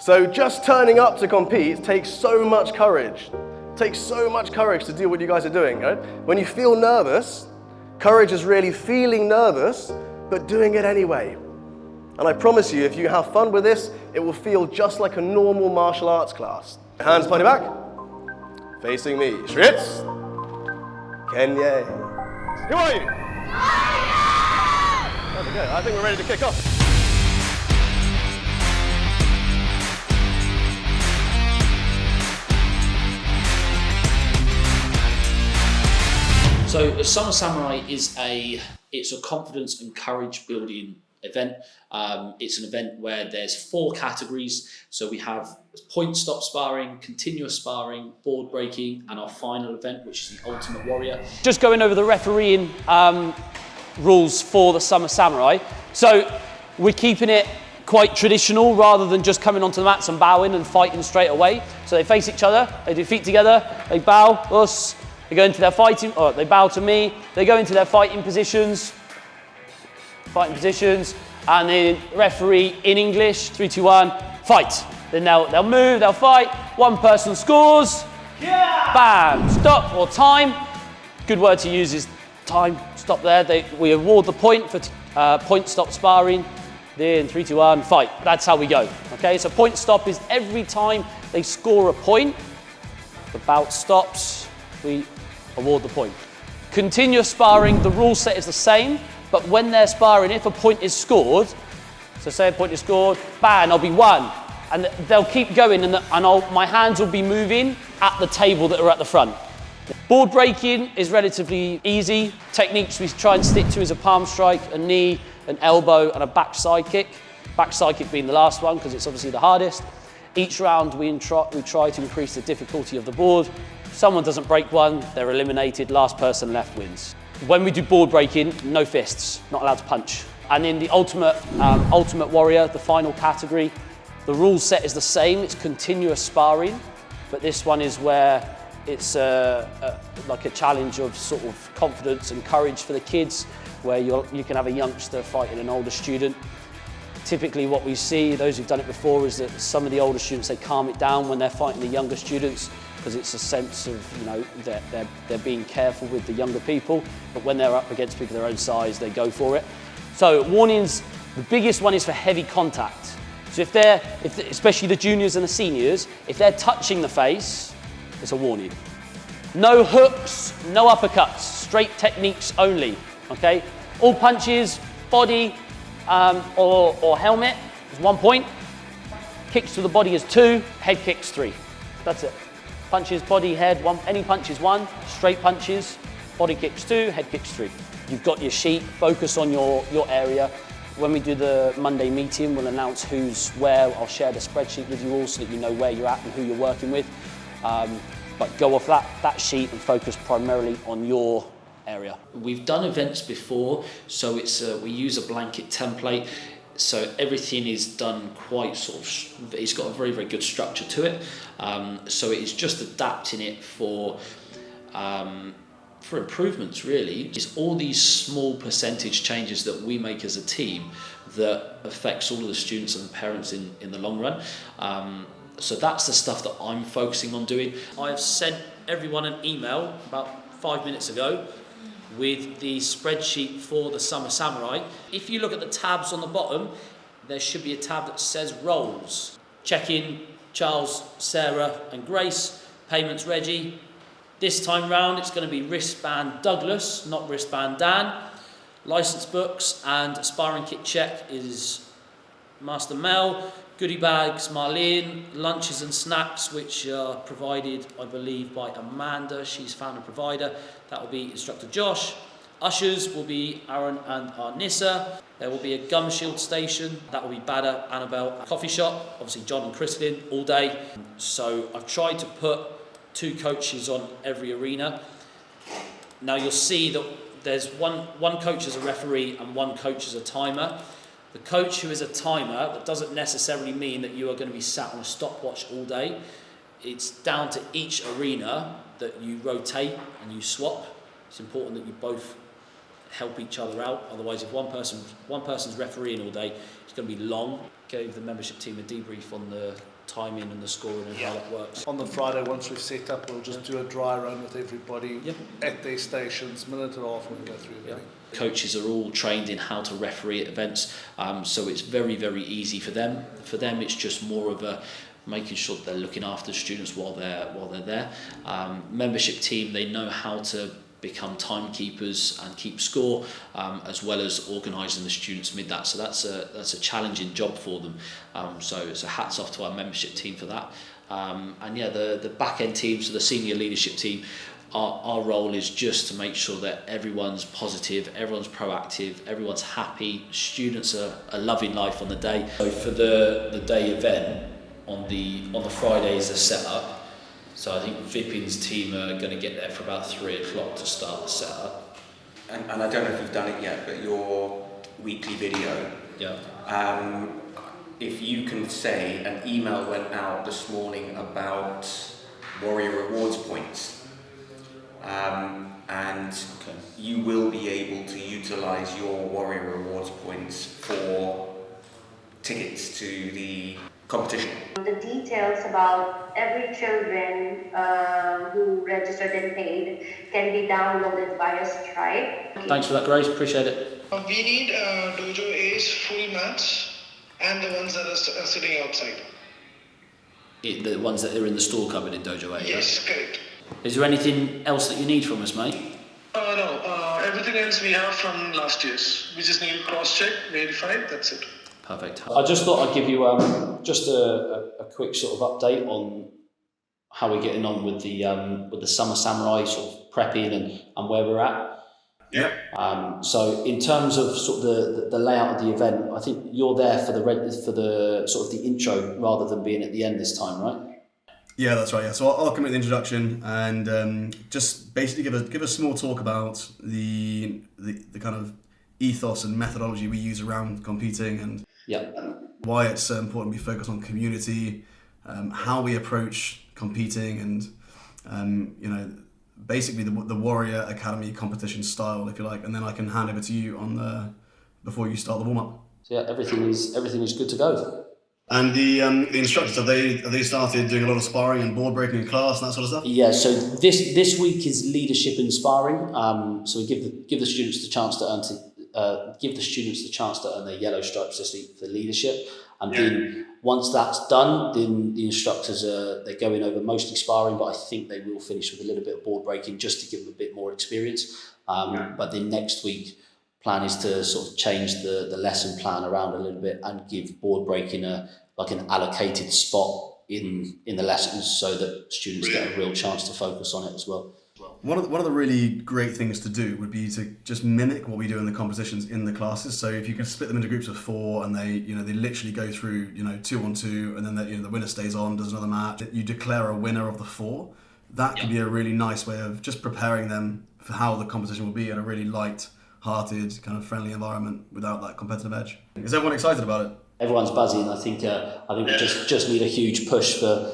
So just turning up to compete takes so much courage. It takes so much courage to do what you guys are doing, right? When you feel nervous, courage is really feeling nervous, but doing it anyway. And I promise you, if you have fun with this, it will feel just like a normal martial arts class. Hands behind your back, facing me. Schritz, Kenya. Who are you? There we go. I think we're ready to kick off. So Summer Samurai is a confidence and courage building event. It's an event where there's 4 categories. So we have point stop sparring, continuous sparring, board breaking, and our final event, which is the Ultimate Warrior. Just going over the refereeing rules for the Summer Samurai. So we're keeping it quite traditional rather than just coming onto the mats and bowing and fighting straight away. So they face each other, they do feet together, they bow, us, they go into their fighting, or they bow to me, they go into their fighting positions, and then referee in English, 3, 2, 1, fight. Then they'll move, they'll fight, one person scores, bam, stop or time. Good word to use is time, stop there. We award the point for point stop sparring, then 3, 2, 1, fight. That's how we go, okay? So point stop is every time they score a point, the bout stops, we award the point. Continuous sparring, the rule set is the same, but when they're sparring, if a point is scored, so say a point is scored, bang, I'll be 1. And they'll keep going and my hands will be moving at the table that are at the front. Board breaking is relatively easy. Techniques we try and stick to is a palm strike, a knee, an elbow, and a backside kick. Backside kick being the last one because it's obviously the hardest. Each round we try to increase the difficulty of the board. If someone doesn't break one, they're eliminated. Last person left wins. When we do board breaking, no fists, not allowed to punch. And in the Ultimate Warrior, the final category, the rule set is the same. It's continuous sparring, but this one is where it's like a challenge of sort of confidence and courage for the kids, where you can have a youngster fighting an older student. Typically what we see, those who've done it before, is that some of the older students, they calm it down when they're fighting the younger students, because it's a sense of, you know, they're being careful with the younger people, but when they're up against people their own size, they go for it. So warnings, the biggest one is for heavy contact. So especially the juniors and the seniors, if they're touching the face, it's a warning. No hooks, no uppercuts, straight techniques only, okay? All punches, body or helmet is 1 point. Kicks to the body is 2, head kicks 3. That's it. Punches, body, head, 1, any punch is 1, straight punches, body kicks 2, head kicks 3. You've got your sheet, focus on your area. When we do the Monday meeting, we'll announce who's where. I'll share the spreadsheet with you all so that you know where you're at and who you're working with. But go off that sheet and focus primarily on your area. We've done events before, so we use a blanket template. So everything is done quite sort of, it's got a very, very good structure to it. So it's just adapting it for improvements, really. It's all these small percentage changes that we make as a team that affects all of the students and the parents in the long run. So that's the stuff that I'm focusing on doing. I have sent everyone an email about 5 minutes ago with the spreadsheet for the Summer Samurai. If you look at the tabs on the bottom, there should be a tab that says roles. Check-in, Charles, Sarah and Grace. Payments, Reggie. This time round, it's going to be wristband Douglas, not wristband Dan. License books and sparring kit check is Master Mel. Goodie bags, Marlene. Lunches and snacks, which are provided, I believe, by Amanda. She's found a provider. That will be Instructor Josh. Ushers will be Aaron and Arnissa. There will be a gum shield station. That will be Badder, Annabelle. Coffee shop, obviously John and Christine all day. So I've tried to put 2 coaches on every arena. Now you'll see that there's one coach as a referee and 1 coach as a timer. The coach who is a timer, that doesn't necessarily mean that you are going to be sat on a stopwatch all day. It's down to each arena that you rotate and you swap. It's important that you both help each other out. Otherwise, if one person's refereeing all day, it's going to be long. Gave the membership team a debrief on the timing and the scoring and how that works. On the Friday, once we've set up, we'll just do a dry run with everybody at their stations, minute and a half, when we go through everything. Coaches are all trained in how to referee at events, so it's very, very easy for them. For them, it's just more of a making sure that they're looking after students while they're there. Membership team, they know how to become timekeepers and keep score, as well as organising the students mid that. So that's a challenging job for them. So hats off to our membership team for that. And yeah, the back end team, so the senior leadership team, our role is just to make sure that everyone's positive, everyone's proactive, everyone's happy. Students are loving life on the day. So for the day event on the Fridays, the setup. So I think Vipin's team are going to get there for about 3 o'clock to start the setup. And I don't know if you've done it yet, but your weekly video. Yeah. If you can say, an email went out this morning about Warrior Rewards points. And you will be able to utilise your Warrior Rewards points for tickets to the competition. The details about every children who registered and paid can be downloaded via Stripe. Thanks for that, Grace. Appreciate it. We need Dojo A's full mats and the ones that are sitting outside. The ones that are in the store covered in Dojo A? Yes, correct. Is there anything else that you need from us, mate? No, everything else we have from last year's. We just need to cross-check, verify, that's it. Perfect. I just thought I'd give you just a quick sort of update on how we're getting on with the Summer Samurai sort of prepping and where we're at. Yeah. So in terms of sort of the layout of the event, I think you're there for the sort of the intro rather than being at the end this time, right? Yeah, that's right. Yeah, so I'll come with the introduction and just basically give a small talk about the kind of ethos and methodology we use around competing and why it's so important we focus on community, how we approach competing, and basically the Warrior Academy competition style, if you like, and then I can hand over to you on before you start the warm up. So yeah, everything is good to go. And the instructors, have they started doing a lot of sparring and board breaking in class and that sort of stuff? Yeah, so this week is leadership and sparring. So we give the students the chance to earn their yellow stripes this week for leadership, and then once that's done, then the instructors they're going over mostly sparring, but I think they will finish with a little bit of board breaking just to give them a bit more experience. But then next week, plan is to sort of change the lesson plan around a little bit and give board breaking an allocated spot in the lessons so that students get a real chance to focus on it as well. One of the really great things to do would be to just mimic what we do in the competitions in the classes. So if you can split them into groups of 4 and they literally go through 2-on-2, and then the winner stays on, does another match. You declare a winner of the 4. That could be a really nice way of just preparing them for how the competition will be in a really light-hearted, kind of friendly environment without that competitive edge. Is everyone excited about it? Everyone's buzzing. I think we just need a huge push for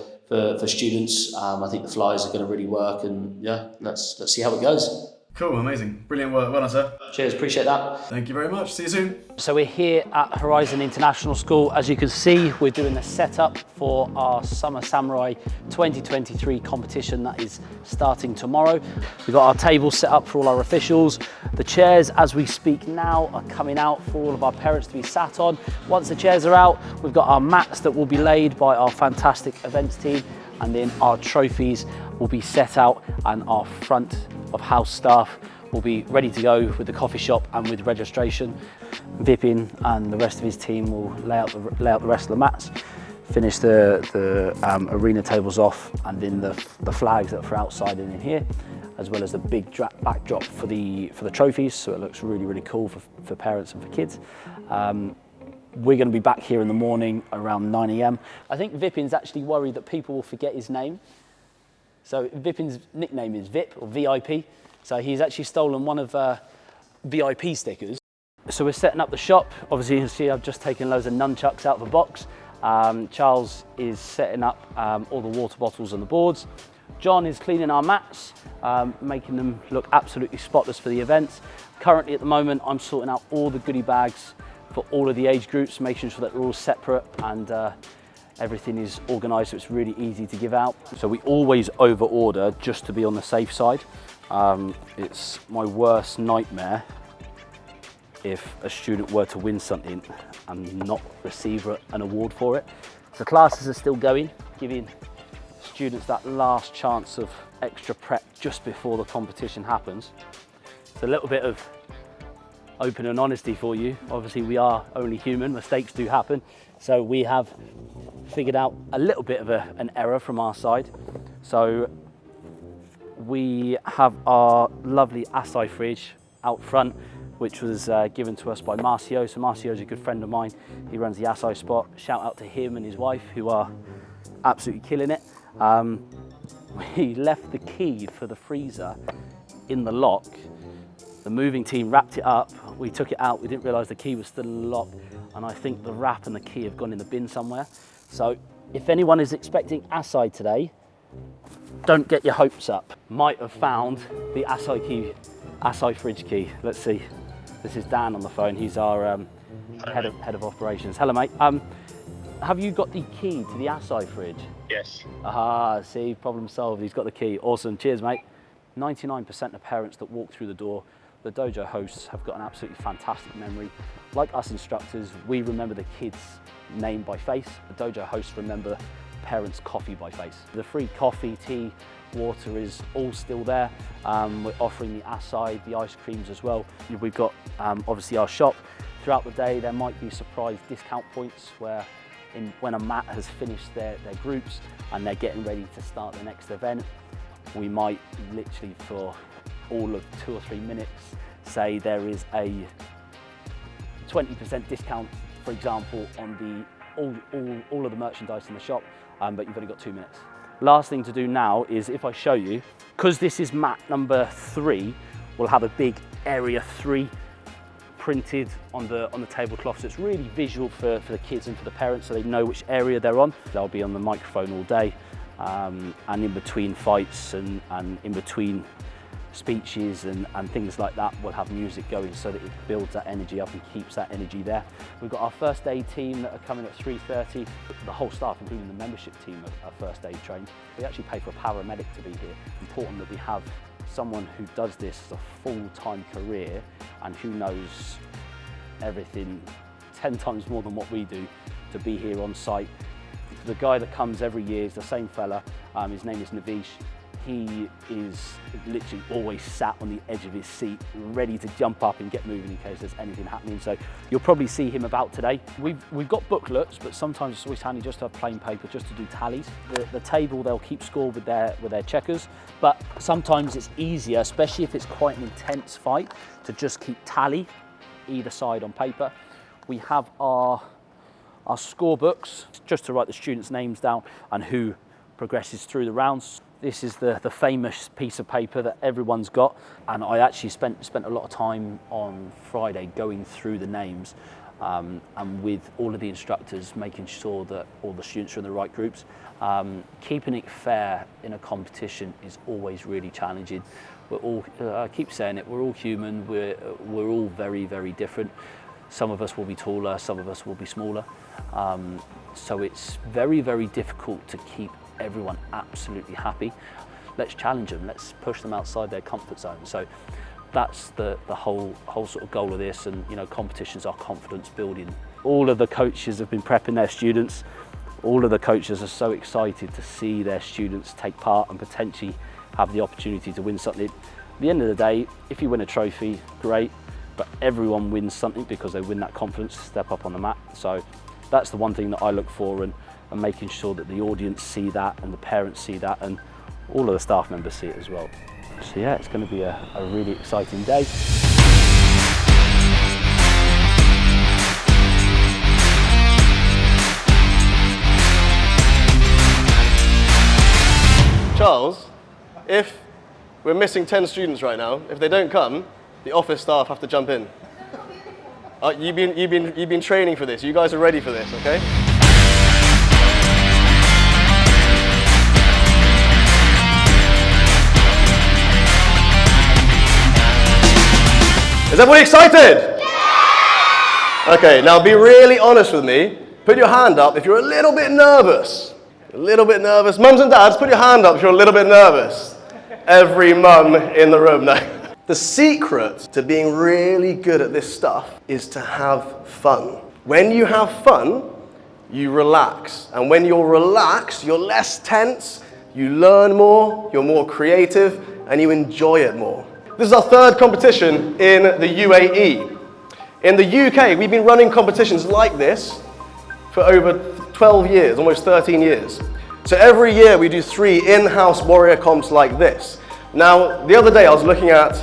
students. I think the flyers are going to really work, and let's see how it goes. Cool, amazing, brilliant work, well done, sir. Cheers, appreciate that. Thank you very much. See you soon. So we're here at Horizon International School. As you can see, we're doing the setup for our Summer Samurai 2023 competition that is starting tomorrow. We've got our tables set up for all our officials. The chairs, as we speak now, are coming out for all of our parents to be sat on. Once the chairs are out, we've got our mats that will be laid by our fantastic events team, and then our trophies will be set out, and our front of house staff will be ready to go with the coffee shop and with registration. Vipin and the rest of his team will lay out the rest of the mats, finish the arena tables off, and then the flags that are for outside and in here, as well as the big backdrop for the trophies, so it looks really, really cool for parents and for kids. We're going to be back here in the morning around 9 AM. I think Vipin's actually worried that people will forget his name. So Vipin's nickname is VIP, or VIP. So he's actually stolen one of VIP stickers. So we're setting up the shop. Obviously you can see I've just taken loads of nunchucks out of the box. Charles is setting up all the water bottles and the boards. John is cleaning our mats, making them look absolutely spotless for the events. Currently at the moment, I'm sorting out all the goodie bags for all of the age groups, making sure that they're all separate and Everything is organised so it's really easy to give out. So we always over order just to be on the safe side. It's my worst nightmare if a student were to win something and not receive an award for it. So classes are still going, giving students that last chance of extra prep just before the competition happens. It's a little bit of open and honesty for you. Obviously we are only human, mistakes do happen. So we have figured out a little bit of an error from our side. So we have our lovely acai fridge out front, which was given to us by Marcio. So Marcio is a good friend of mine. He runs the acai spot. Shout out to him and his wife, who are absolutely killing it. We left the key for the freezer in the lock. The moving team wrapped it up. We took it out. We didn't realise the key was still in the lock. And I think the wrap and the key have gone in the bin somewhere. So if anyone is expecting acai today, don't get your hopes up. Might have found the acai fridge key. Let's see. This is Dan on the phone. He's our head of operations. Hello, mate. Have you got the key to the acai fridge? Yes. Aha, see, problem solved. He's got the key. Awesome. Cheers, mate. 99% of parents that walk through the door, the dojo hosts have got an absolutely fantastic memory. Like us instructors, we remember the kids' name by face. The dojo hosts remember parents' coffee by face. The free coffee, tea, water is all still there. We're offering the acai, the ice creams as well. We've got obviously our shop. Throughout the day there might be surprise discount points where when a mat has finished their groups and they're getting ready to start the next event, we might literally for all of 2 or 3 minutes say there is a 20% discount, for example, on all of the merchandise in the shop, but you've only got 2 minutes. Last thing to do now is, if I show you, because this is mat number 3, we'll have a big area 3 printed on the tablecloth, so it's really visual for the kids and for the parents, so they know which area they're on. They'll be on the microphone all day, and in between fights and in between speeches and things like that, we'll have music going so that it builds that energy up and keeps that energy there. We've got our first aid team that are coming at 3:30. The whole staff, including the membership team, are first aid trained. We actually pay for a paramedic to be here. Important that we have someone who does this as a full-time career and who knows everything 10 times more than what we do to be here on site. The guy that comes every year is the same fella. His name is Navish. He is literally always sat on the edge of his seat, ready to jump up and get moving in case there's anything happening. So you'll probably see him about today. We've got booklets, but sometimes it's always handy just to have plain paper just to do tallies. The table, they'll keep score with their checkers, but sometimes it's easier, especially if it's quite an intense fight, to just keep tally either side on paper. We have our score books just to write the students' names down and who progresses through the rounds. This is the famous piece of paper that everyone's got, and I actually spent a lot of time on Friday going through the names and with all of the instructors, making sure that all the students are in the right groups. Keeping it fair in a competition is always really challenging. We're all, I keep saying it, we're all human, we're all very, very different. Some of us will be taller, some of us will be smaller. So it's very, very difficult to keep everyone absolutely happy. Let's challenge them, let's push them outside their comfort zone. So that's the whole sort of goal of this, and you know, competitions are confidence building. All of the coaches have been prepping their students. All of the coaches are so excited to see their students take part and potentially have the opportunity to win something. At the end of the day, if you win a trophy, great, but everyone wins something because they win that confidence to step up on the mat. So that's the one thing that I look for, and making sure that the audience see that and the parents see that and all of the staff members see it as well. So yeah, it's going to be a really exciting day. Charles, if we're missing 10 students right now, if they don't come, the office staff have to jump in. You've been training for this. You guys are ready for this, okay? Is everybody excited? Yeah! Okay, now be really honest with me. Put your hand up if you're a little bit nervous. A little bit nervous. Mums and dads, put your hand up if you're a little bit nervous. Every mum in the room, no. The secret to being really good at this stuff is to have fun. When you have fun, you relax. And when you're relaxed, you're less tense, you learn more, you're more creative, and you enjoy it more. This is our third competition in the UAE. In the UK, we've been running competitions like this for over 12 years, almost 13 years. So every year we do 3 in-house warrior comps like this. Now, the other day I was looking at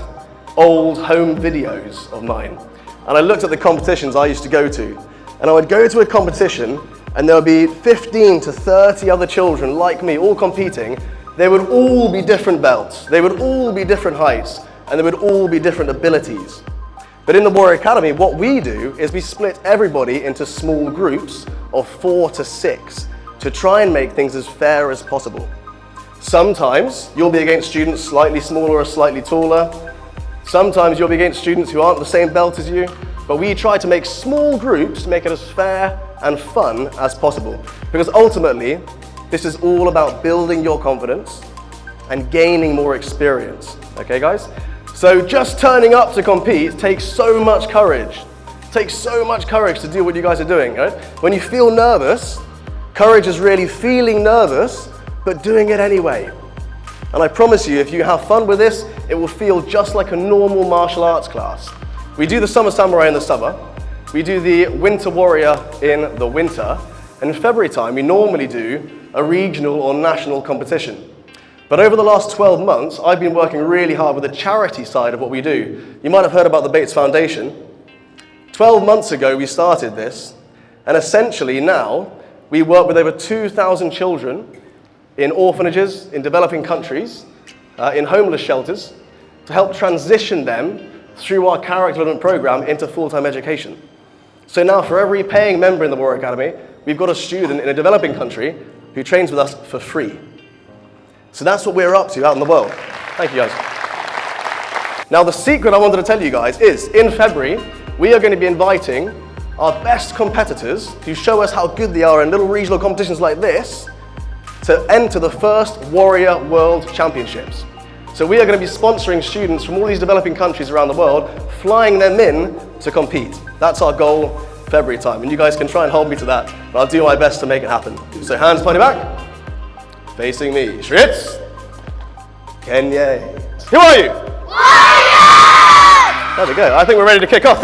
old home videos of mine, and I looked at the competitions I used to go to, and I would go to a competition and there would be 15 to 30 other children like me all competing. They would all be different belts, they would all be different heights, and they would all be different abilities. But in the Warrior Academy, what we do is we split everybody into small groups of 4 to 6 to try and make things as fair as possible. Sometimes you'll be against students slightly smaller or slightly taller. Sometimes you'll be against students who aren't the same belt as you. But we try to make small groups to make it as fair and fun as possible. Because ultimately, this is all about building your confidence and gaining more experience. Okay, guys? So just turning up to compete takes so much courage. It takes so much courage to do what you guys are doing, right? When you feel nervous, courage is really feeling nervous, but doing it anyway. And I promise you, if you have fun with this, it will feel just like a normal martial arts class. We do the Summer Samurai in the summer. We do the Winter Warrior in the winter. And in February time, we normally do a regional or national competition. But over the last 12 months, I've been working really hard with the charity side of what we do. You might have heard about the Bates Foundation. 12 months ago, we started this. And essentially now, we work with over 2,000 children in orphanages, in developing countries, in homeless shelters, to help transition them through our character development program into full-time education. So now for every paying member in the Warrior Academy, we've got a student in a developing country who trains with us for free. So that's what we're up to out in the world. Thank you, guys. Now the secret I wanted to tell you guys is, in February, we are going to be inviting our best competitors who show us how good they are in little regional competitions like this to enter the first Warrior World Championships. So we are going to be sponsoring students from all these developing countries around the world, flying them in to compete. That's our goal, February time. And you guys can try and hold me to that, but I'll do my best to make it happen. So hands pointed back. Facing me. Shritz. Kenya. Who are you? Warriors! There we go. I think we're ready to kick off.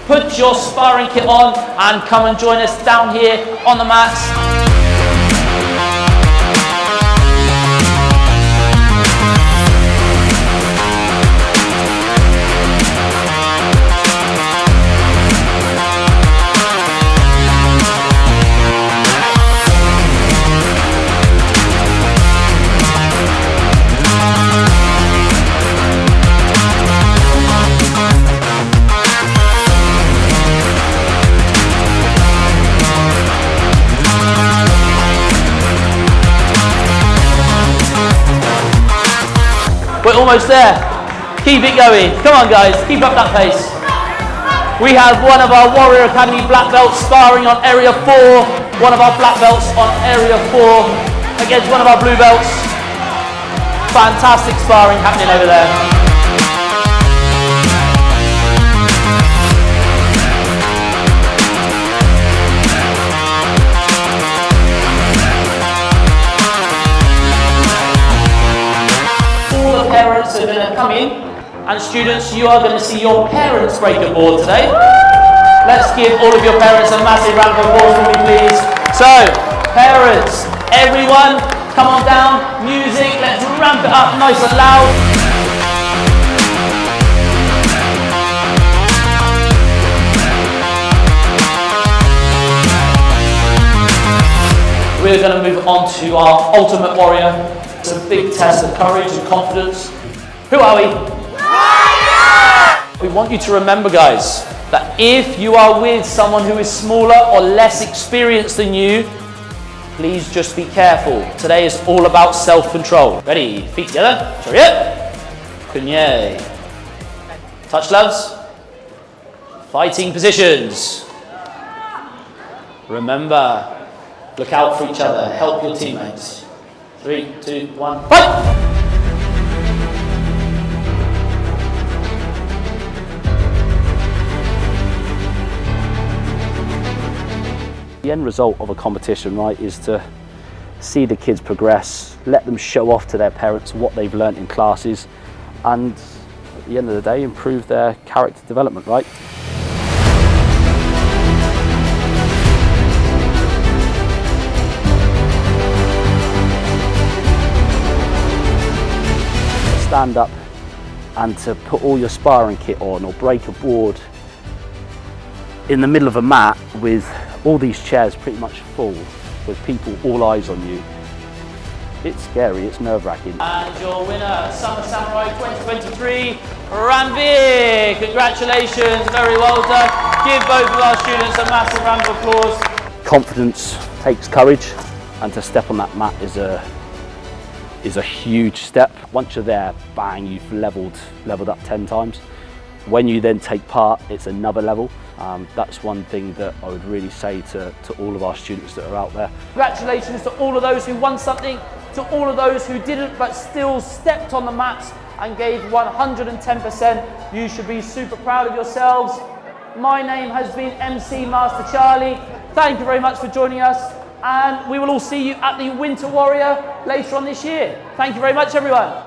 Put your sparring kit on and come and join us down here on the mats. We're almost there. Keep it going. Come on, guys. Keep up that pace. We have one of our Warrior Academy black belts sparring on area 4. One of our black belts on area 4 against one of our blue belts. Fantastic sparring happening over there. Parents are going to come in, and students, you are going to see your parents break a board today. Let's give all of your parents a massive round of applause for me, please. So, parents, everyone, come on down, music, let's ramp it up nice and loud. We're going to move on to our Ultimate Warrior. It's a big test of courage and confidence. Who are we? Warrior! We want you to remember, guys, that if you are with someone who is smaller or less experienced than you, Please just be careful. Today is all about self-control. Ready? Feet together. Chariot. Cunye. Touch gloves. Fighting positions. Remember, look out for each other. Help your teammates. 3, 2, 1, fight! The end result of a competition, right, is to see the kids progress, let them show off to their parents what they've learnt in classes, and at the end of the day, improve their character development, right? Stand up and to put all your sparring kit on or break a board in the middle of a mat with all these chairs pretty much full with people all eyes on you. It's scary, it's nerve-wracking. And your winner, Summer Samurai 2023, Ranveer. Congratulations, very well done. Give both of our students a massive round of applause. Confidence takes courage, and to step on that mat is a huge step. Once you're there, bang, you've leveled up 10 times. When you then take part, it's another level. That's one thing that I would really say to all of our students that are out there. Congratulations to all of those who won something, to all of those who didn't but still stepped on the mats and gave 110%. You should be super proud of yourselves. My name has been MC Master Charlie. Thank you very much for joining us, and we will all see you at the Winter Warrior later on this year. Thank you very much, everyone.